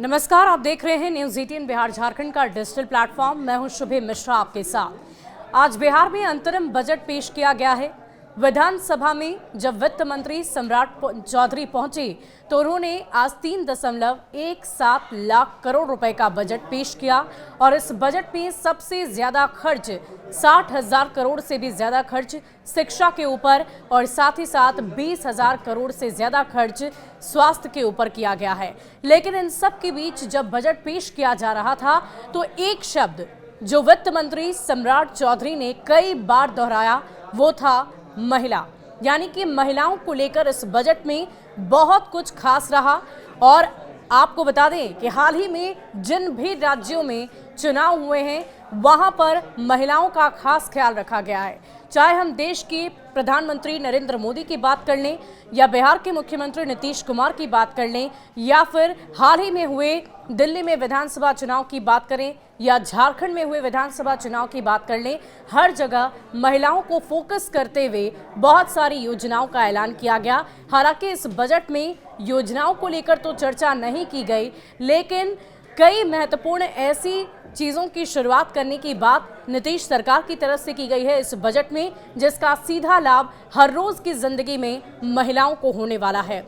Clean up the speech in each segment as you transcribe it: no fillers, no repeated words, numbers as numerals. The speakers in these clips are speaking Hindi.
नमस्कार, आप देख रहे हैं न्यूज़ 18 बिहार झारखंड का डिजिटल प्लेटफॉर्म। मैं हूं शुभे मिश्रा आपके साथ। आज बिहार में अंतरिम बजट पेश किया गया है। विधानसभा में जब वित्त मंत्री सम्राट चौधरी पहुंचे तो उन्होंने आज 3.17 लाख करोड़ रुपए का बजट पेश किया और इस बजट में सबसे ज्यादा खर्च 60,000 करोड़ से भी ज्यादा खर्च शिक्षा के ऊपर और साथ ही साथ 20,000 करोड़ से ज्यादा खर्च स्वास्थ्य के ऊपर किया गया है। लेकिन इन सब के बीच जब बजट पेश किया जा रहा था तो एक शब्द जो वित्त मंत्री सम्राट चौधरी ने कई बार दोहराया वो था महिला। यानी कि महिलाओं को लेकर इस बजट में बहुत कुछ खास रहा। और आपको बता दें कि हाल ही में जिन भी राज्यों में चुनाव हुए हैं वहां पर महिलाओं का खास ख्याल रखा गया है। चाहे हम देश के प्रधानमंत्री नरेंद्र मोदी की बात कर लें या बिहार के मुख्यमंत्री नीतीश कुमार की बात कर लें या फिर हाल ही में हुए दिल्ली में विधानसभा चुनाव की बात करें या झारखंड में हुए विधानसभा चुनाव की बात कर लें, हर जगह महिलाओं को फोकस करते हुए बहुत सारी योजनाओं का ऐलान किया गया। हालांकि इस बजट में योजनाओं को लेकर तो चर्चा नहीं की गई, लेकिन कई महत्वपूर्ण ऐसी चीज़ों की शुरुआत करने की बात नीतीश सरकार की तरफ से की गई है इस बजट में, जिसका सीधा लाभ हर रोज की जिंदगी में महिलाओं को होने वाला है।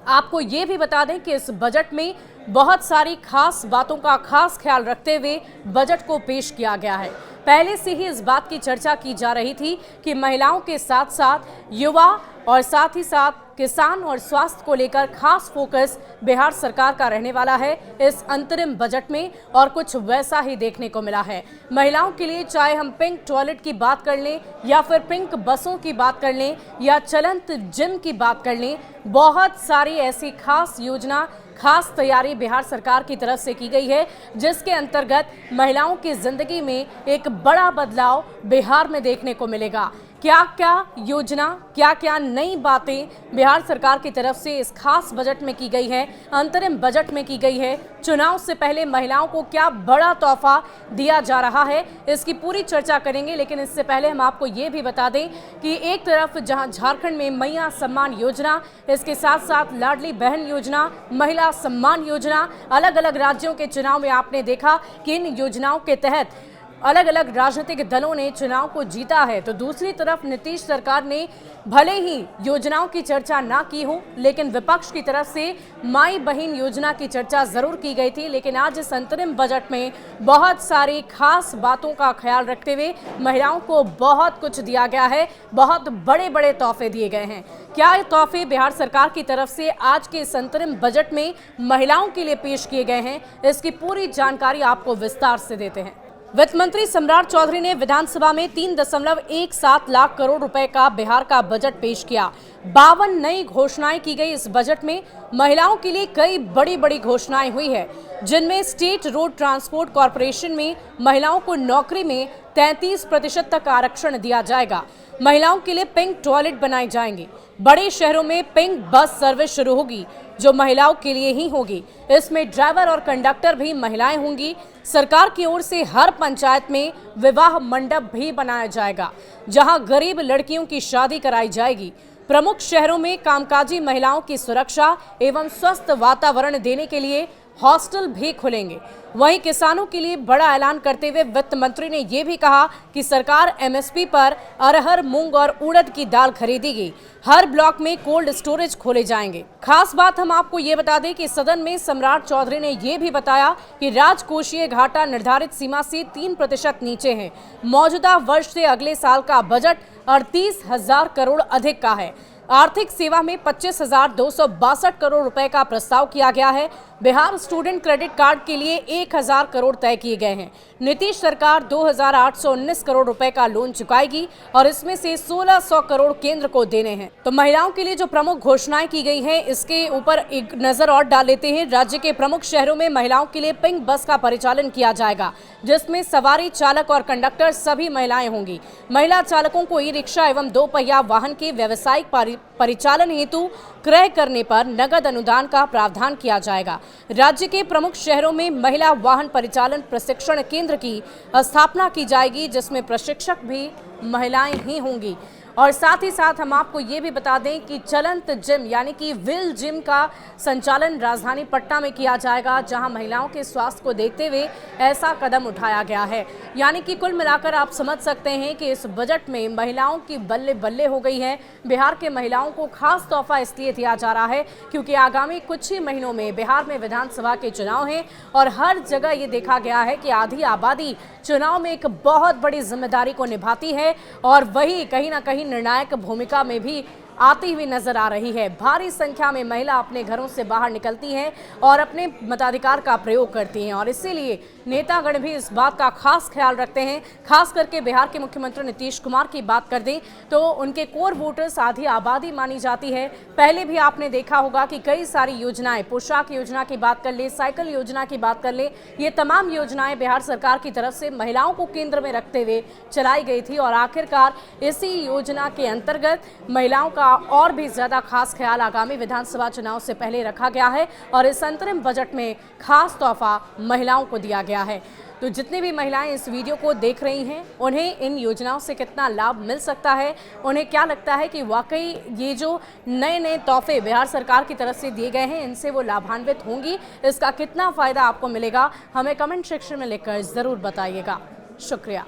आपको ये भी बता दें कि इस बजट में बहुत सारी खास बातों का खास ख्याल रखते हुए बजट को पेश किया गया है। पहले से ही इस बात की चर्चा की जा रही थी कि महिलाओं के साथ साथ युवा और साथ ही साथ किसान और स्वास्थ्य को लेकर खास फोकस बिहार सरकार का रहने वाला है इस अंतरिम बजट में, और कुछ वैसा ही देखने को मिला है। महिलाओं के लिए चाहे हम पिंक टॉयलेट की बात कर लें या फिर पिंक बसों की बात कर लें या चलंत जिम की बात कर लें, बहुत सारी ऐसी खास योजना खास तैयारी बिहार सरकार की तरफ से की गई है, जिसके अंतर्गत महिलाओं की जिंदगी में एक बड़ा बदलाव बिहार में देखने को मिलेगा। क्या क्या योजना, क्या क्या नई बातें बिहार सरकार की तरफ से इस खास बजट में की गई है, अंतरिम बजट में की गई है, चुनाव से पहले महिलाओं को क्या बड़ा तोहफा दिया जा रहा है, इसकी पूरी चर्चा करेंगे। लेकिन इससे पहले हम आपको ये भी बता दें कि एक तरफ जहां झारखंड में मैया सम्मान योजना, इसके साथ साथ लाडली बहन योजना, महिला सम्मान योजना, अलग अलग राज्यों के चुनाव में आपने देखा कि इन योजनाओं के तहत अलग अलग राजनीतिक दलों ने चुनाव को जीता है, तो दूसरी तरफ नीतीश सरकार ने भले ही योजनाओं की चर्चा ना की हो, लेकिन विपक्ष की तरफ से माई बहन योजना की चर्चा जरूर की गई थी। लेकिन आज इस अंतरिम बजट में बहुत सारी खास बातों का ख्याल रखते हुए महिलाओं को बहुत कुछ दिया गया है, बहुत बड़े बड़े तोहफे दिए गए हैं। क्या ये तोहफे बिहार सरकार की तरफ से आज के इस अंतरिम बजट में महिलाओं के लिए पेश किए गए हैं, इसकी पूरी जानकारी आपको विस्तार से देते हैं। वित्त मंत्री सम्राट चौधरी ने विधानसभा में 3.17 लाख करोड़ रुपए का बिहार का बजट पेश किया। 52 नई घोषणाएं की गई इस बजट में। महिलाओं के लिए कई बड़ी बड़ी घोषणाएं हुई है, जिनमें स्टेट रोड ट्रांसपोर्ट कॉरपोरेशन में महिलाओं को नौकरी में 33% तक आरक्षण दिया जाएगा। महिलाओं के लिए पिंक टॉयलेट बनाए जाएंगे। बड़े शहरों में पिंक बस सर्विस शुरू होगी जो महिलाओं के लिए ही होगी। इसमें ड्राइवर और कंडक्टर भी महिलाएं होंगी। सरकार की ओर से हर पंचायत में विवाह मंडप भी बनाया जाएगा, जहां गरीब लड़कियों की शादी कराई जाएगी। प्रमुख शहरों में कामकाजी महिलाओं की सुरक्षा एवं स्वस्थ वातावरण देने के लिए हॉस्टल भी खुलेंगे। वहीं किसानों के लिए बड़ा ऐलान करते हुए वित्त मंत्री ने यह भी कहा कि सरकार एमएसपी पर अरहर, मूंग और उड़द की दाल खरीदेगी। हर ब्लॉक में कोल्ड स्टोरेज खोले जाएंगे। खास बात हम आपको ये बता दें कि सदन में सम्राट चौधरी ने यह भी बताया कि राजकोषीय घाटा निर्धारित सीमा से 3% नीचे है। मौजूदा वर्ष से अगले साल का बजट 38,000 करोड़ अधिक का है। आर्थिक सेवा में 25,262 करोड़ रुपए का प्रस्ताव किया गया है। बिहार स्टूडेंट क्रेडिट कार्ड के लिए 1,000 करोड़ तय किए गए हैं। नीतीश सरकार 2,819 करोड़ रुपए का लोन चुकाएगी और इसमें से 1,600 करोड़ केंद्र को देने हैं। तो महिलाओं के लिए जो प्रमुख घोषणाएं की गई हैं, इसके ऊपर एक नजर और डाल लेते हैं। राज्य के प्रमुख शहरों में महिलाओं के लिए पिंक बस का परिचालन किया जाएगा, जिसमें सवारी चालक और कंडक्टर सभी महिलाएं होंगी। महिला चालकों को ई रिक्शा एवं 2 पहिया वाहन के व्यावसायिक परिचालन हेतु क्रय करने पर नगद अनुदान का प्रावधान किया जाएगा। राज्य के प्रमुख शहरों में महिला वाहन परिचालन प्रशिक्षण केंद्र की स्थापना की जाएगी, जिसमें प्रशिक्षक भी महिलाएं ही होंगी। और साथ ही साथ हम आपको ये भी बता दें कि चलंत जिम यानी कि विल जिम का संचालन राजधानी पटना में किया जाएगा, जहां महिलाओं के स्वास्थ्य को देखते हुए ऐसा कदम उठाया गया है। यानी कि कुल मिलाकर आप समझ सकते हैं कि इस बजट में महिलाओं की बल्ले बल्ले हो गई है। बिहार के महिलाओं को खास तोहफा इसलिए दिया जा रहा है क्योंकि आगामी कुछ ही महीनों में बिहार में विधानसभा के चुनाव हैं और हर जगह ये देखा गया है कि आधी आबादी चुनाव में एक बहुत बड़ी जिम्मेदारी को निभाती है और वही कहीं ना कहीं निर्णायक भूमिका में भी आती हुई नजर आ रही है। भारी संख्या में महिला अपने घरों से बाहर निकलती हैं और अपने मताधिकार का प्रयोग करती हैं और इसीलिए नेतागण भी इस बात का खास ख्याल रखते हैं। खास करके बिहार के मुख्यमंत्री नीतीश कुमार की बात कर दें तो उनके कोर वोटर्स आधी आबादी मानी जाती है। पहले भी आपने देखा होगा कि कई सारी योजनाएं, पोशाक योजना की बात कर ले, साइकिल योजना की बात कर ले, ये तमाम योजनाएं बिहार सरकार की तरफ से महिलाओं को केंद्र में रखते हुए चलाई गई थी और आखिरकार इसी योजना के अंतर्गत महिलाओं का और भी ज्यादा खास ख्याल आगामी विधानसभा चुनाव से पहले रखा गया है और इस अंतरिम बजट में खास तोहफा महिलाओं को दिया गया है। तो जितनी भी महिलाएं इस वीडियो को देख रही हैं, उन्हें इन योजनाओं से कितना लाभ मिल सकता है, उन्हें क्या लगता है कि वाकई ये जो नए नए तोहफे बिहार सरकार की तरफ से दिए गए हैं इनसे वो लाभान्वित होंगी, इसका कितना फायदा आपको मिलेगा, हमें कमेंट सेक्शन में लिखकर जरूर बताइएगा। शुक्रिया।